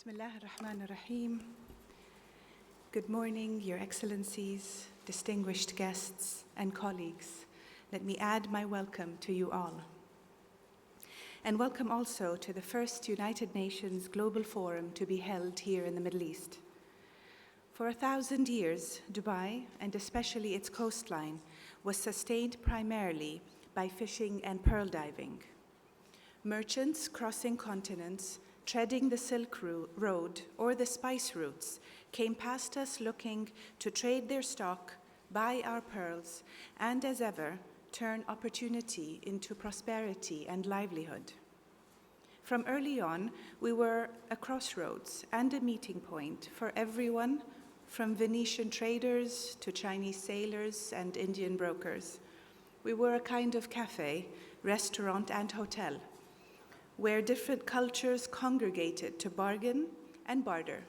Bismillah ar-Rahman ar-Rahim. Good morning, Your Excellencies, distinguished guests, and colleagues. Let me add my welcome to you all. And welcome also to the first United Nations Global Forum to be held here in the Middle East. For 1,000 years, Dubai, and especially its coastline, was sustained primarily by fishing and pearl diving. Merchants crossing continents, treading the Silk Road or the spice routes, came past us looking to trade their stock, buy our pearls, and as ever, turn opportunity into prosperity and livelihood. From early on, we were a crossroads and a meeting point for everyone, from Venetian traders to Chinese sailors and Indian brokers. We were a kind of cafe, restaurant, and hotel, where different cultures congregated to bargain and barter,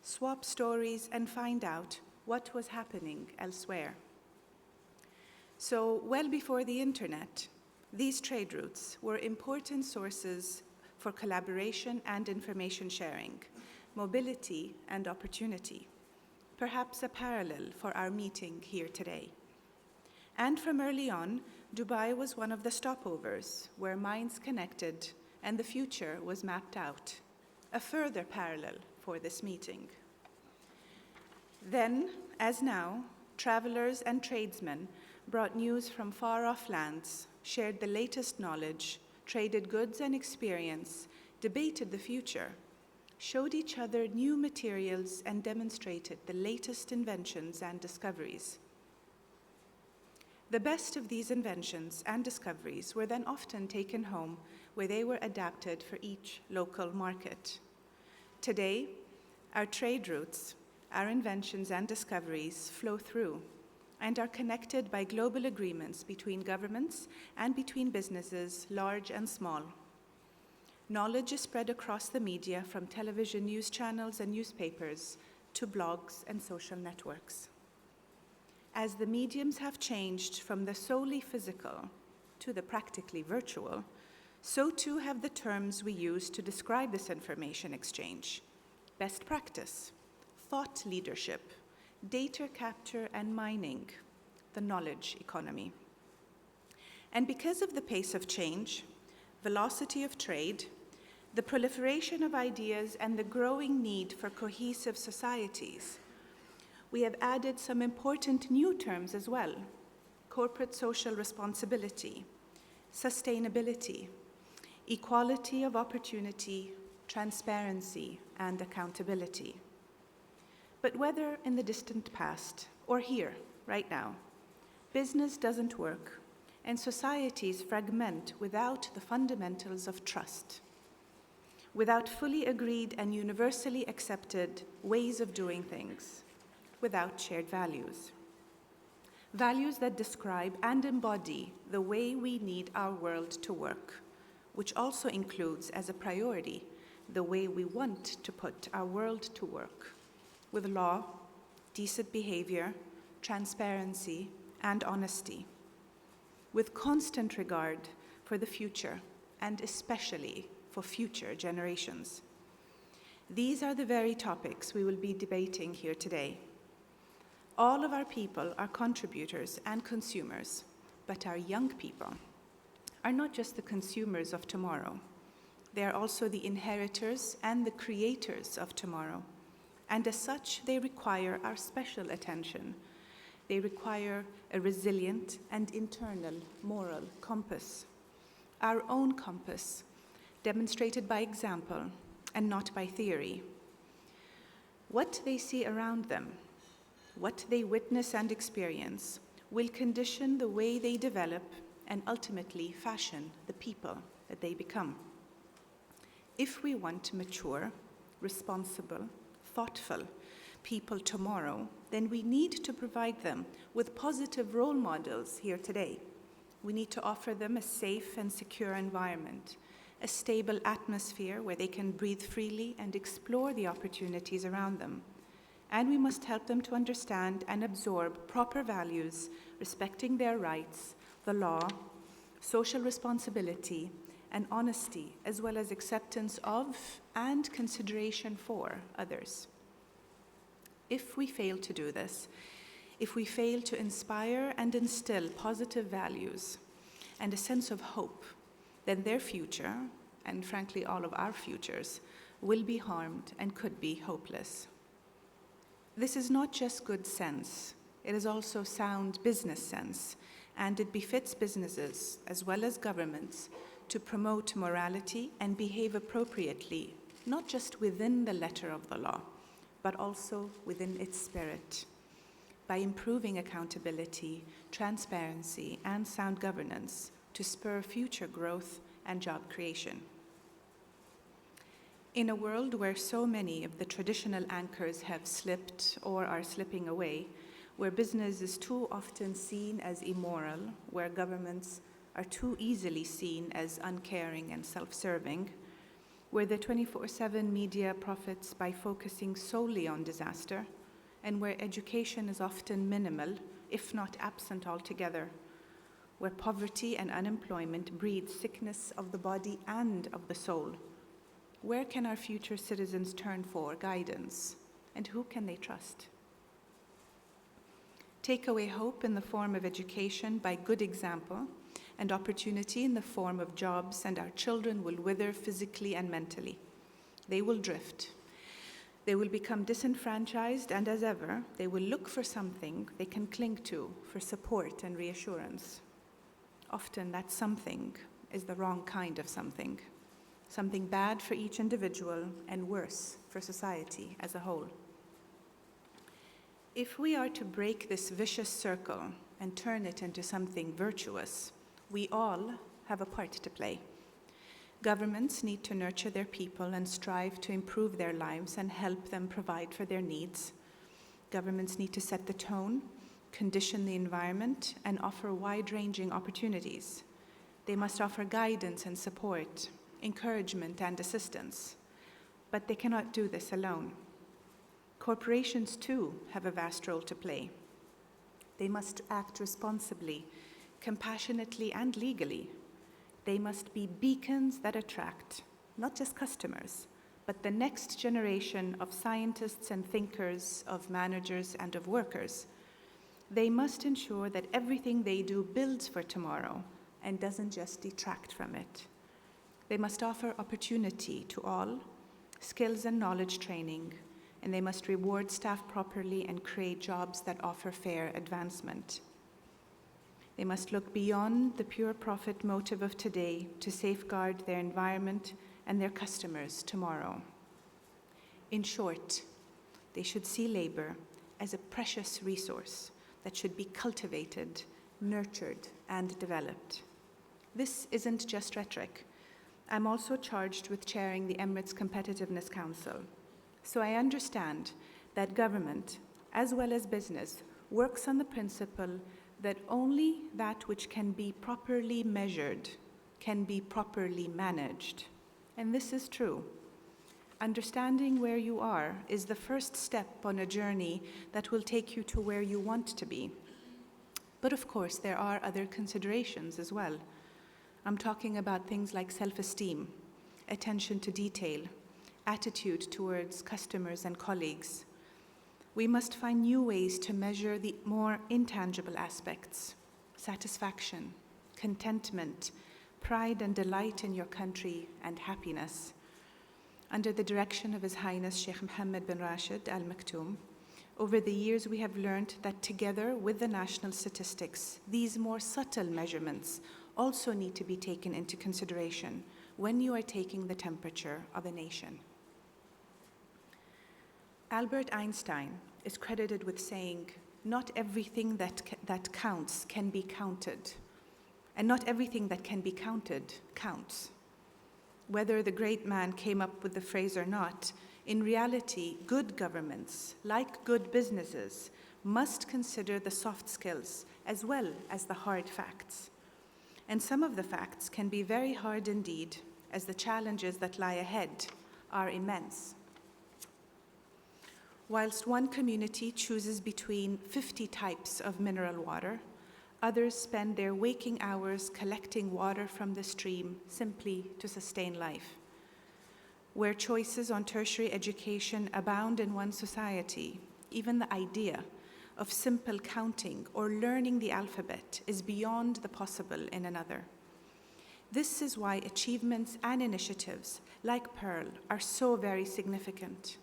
swap stories, and find out what was happening elsewhere. So, well before the internet, these trade routes were important sources for collaboration and information sharing, mobility and opportunity, perhaps a parallel for our meeting here today. And from early on, Dubai was one of the stopovers where minds connected and the future was mapped out, a further parallel for this meeting. Then, as now, travelers and tradesmen brought news from far-off lands, shared the latest knowledge, traded goods and experience, debated the future, showed each other new materials, and demonstrated the latest inventions and discoveries. The best of these inventions and discoveries were then often taken home, where they were adapted for each local market. Today, our trade routes, our inventions and discoveries flow through and are connected by global agreements between governments and between businesses, large and small. Knowledge is spread across the media, from television news channels and newspapers to blogs and social networks. As the mediums have changed from the solely physical to the practically virtual, so too have the terms we use to describe this information exchange: best practice, thought leadership, data capture and mining, the knowledge economy. And because of the pace of change, velocity of trade, the proliferation of ideas, and the growing need for cohesive societies, we have added some important new terms as well: corporate social responsibility, sustainability, equality of opportunity, transparency, and accountability. But whether in the distant past or here, right now, business doesn't work, and societies fragment without the fundamentals of trust, without fully agreed and universally accepted ways of doing things, without shared values. Values that describe and embody the way we need our world to work, which also includes as a priority the way we want to put our world to work, with law, decent behavior, transparency, and honesty, with constant regard for the future, and especially for future generations. These are the very topics we will be debating here today. All of our people are contributors and consumers, but our young people are not just the consumers of tomorrow. They are also the inheritors and the creators of tomorrow. And as such, they require our special attention. They require a resilient and internal moral compass, our own compass, demonstrated by example and not by theory. What they see around them, what they witness and experience, will condition the way they develop and ultimately fashion the people that they become. If we want mature, responsible, thoughtful people tomorrow, then we need to provide them with positive role models here today. We need to offer them a safe and secure environment, a stable atmosphere where they can breathe freely and explore the opportunities around them. And we must help them to understand and absorb proper values, respecting their rights, the law, social responsibility, and honesty, as well as acceptance of and consideration for others. If we fail to do this, if we fail to inspire and instill positive values and a sense of hope, then their future, and frankly all of our futures, will be harmed and could be hopeless. This is not just good sense, it is also sound business sense, and it befits businesses as well as governments to promote morality and behave appropriately, not just within the letter of the law, but also within its spirit, by improving accountability, transparency, and sound governance to spur future growth and job creation. In a world where so many of the traditional anchors have slipped or are slipping away, where business is too often seen as immoral, where governments are too easily seen as uncaring and self-serving, where the 24/7 media profits by focusing solely on disaster, and where education is often minimal, if not absent altogether, where poverty and unemployment breed sickness of the body and of the soul, where can our future citizens turn for guidance, and who can they trust? Take away hope in the form of education by good example, and opportunity in the form of jobs, and our children will wither physically and mentally. They will drift. They will become disenfranchised, and as ever, they will look for something they can cling to for support and reassurance. Often that something is the wrong kind of something bad for each individual and worse for society as a whole. If we are to break this vicious circle and turn it into something virtuous, we all have a part to play. Governments need to nurture their people and strive to improve their lives and help them provide for their needs. Governments need to set the tone, condition the environment, and offer wide-ranging opportunities. They must offer guidance and support, encouragement and assistance. But they cannot do this alone. Corporations, too, have a vast role to play. They must act responsibly, compassionately, and legally. They must be beacons that attract not just customers, but the next generation of scientists and thinkers, of managers and of workers. They must ensure that everything they do builds for tomorrow and doesn't just detract from it. They must offer opportunity to all, skills and knowledge training, and they must reward staff properly and create jobs that offer fair advancement. They must look beyond the pure profit motive of today to safeguard their environment and their customers tomorrow. In short, they should see labor as a precious resource that should be cultivated, nurtured, and developed. This isn't just rhetoric. I'm also charged with chairing the Emirates Competitiveness Council. So I understand that government, as well as business, works on the principle that only that which can be properly measured can be properly managed. And this is true. Understanding where you are is the first step on a journey that will take you to where you want to be. But of course, there are other considerations as well. I'm talking about things like self-esteem, attention to detail, attitude towards customers and colleagues. We must find new ways to measure the more intangible aspects: satisfaction, contentment, pride and delight in your country, and happiness. Under the direction of His Highness Sheikh Mohammed bin Rashid Al Maktoum, over the years we have learned that together with the national statistics, these more subtle measurements also need to be taken into consideration when you are taking the temperature of a nation. Albert Einstein is credited with saying, "Not everything that counts can be counted, and not everything that can be counted counts." Whether the great man came up with the phrase or not, in reality, good governments, like good businesses, must consider the soft skills as well as the hard facts. And some of the facts can be very hard indeed, as the challenges that lie ahead are immense. Whilst one community chooses between 50 types of mineral water, Others spend their waking hours collecting water from the stream simply to sustain life. Where choices on tertiary education abound in one society, even the idea of simple counting or learning the alphabet is beyond the possible in another. This is why achievements and initiatives like Pearl are so very significant.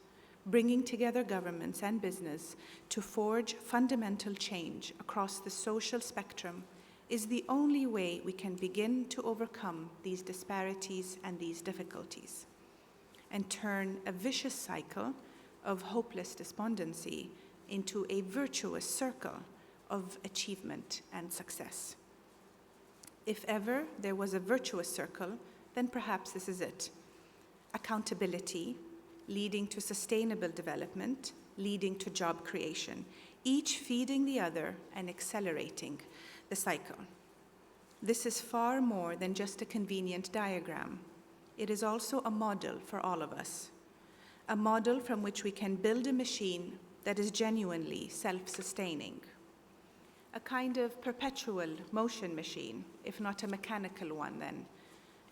Bringing together governments and business to forge fundamental change across the social spectrum is the only way we can begin to overcome these disparities and these difficulties, and turn a vicious cycle of hopeless despondency into a virtuous circle of achievement and success. If ever there was a virtuous circle, then perhaps this is it. Accountability, leading to sustainable development, leading to job creation, each feeding the other and accelerating the cycle. This is far more than just a convenient diagram. It is also a model for all of us, a model from which we can build a machine that is genuinely self-sustaining, a kind of perpetual motion machine, if not a mechanical one then.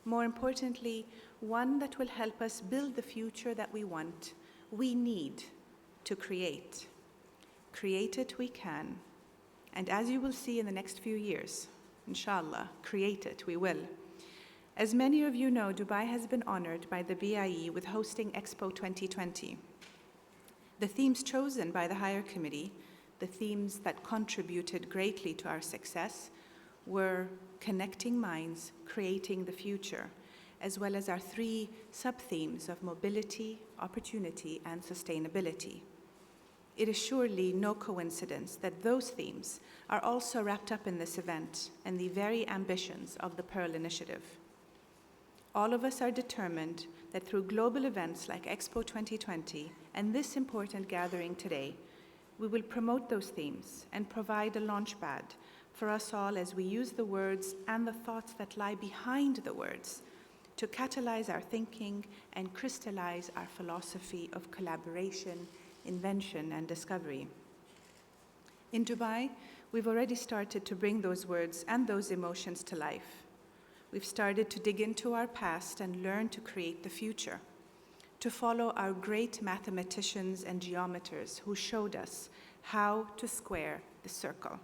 More importantly, one that will help us build the future that we want, we need to create. Create it we can. And as you will see in the next few years, inshallah, create it we will. As many of you know, Dubai has been honored by the BIE with hosting Expo 2020. The themes chosen by the Higher Committee, the themes that contributed greatly to our success, were connecting minds, creating the future, as well as our three sub-themes of mobility, opportunity, and sustainability. It is surely no coincidence that those themes are also wrapped up in this event and the very ambitions of the Pearl Initiative. All of us are determined that through global events like Expo 2020 and this important gathering today, we will promote those themes and provide a launchpad for us all as we use the words and the thoughts that lie behind the words to catalyze our thinking and crystallize our philosophy of collaboration, invention, and discovery. In Dubai, we've already started to bring those words and those emotions to life. We've started to dig into our past and learn to create the future, to follow our great mathematicians and geometers who showed us how to square the circle.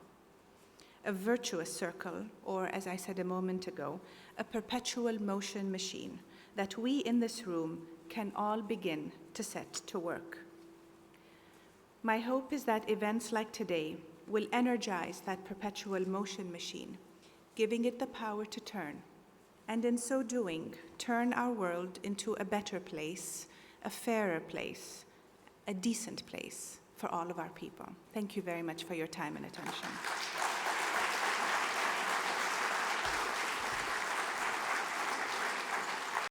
A virtuous circle, or as I said a moment ago, a perpetual motion machine that we in this room can all begin to set to work. My hope is that events like today will energize that perpetual motion machine, giving it the power to turn, and in so doing, turn our world into a better place, a fairer place, a decent place for all of our people. Thank you very much for your time and attention.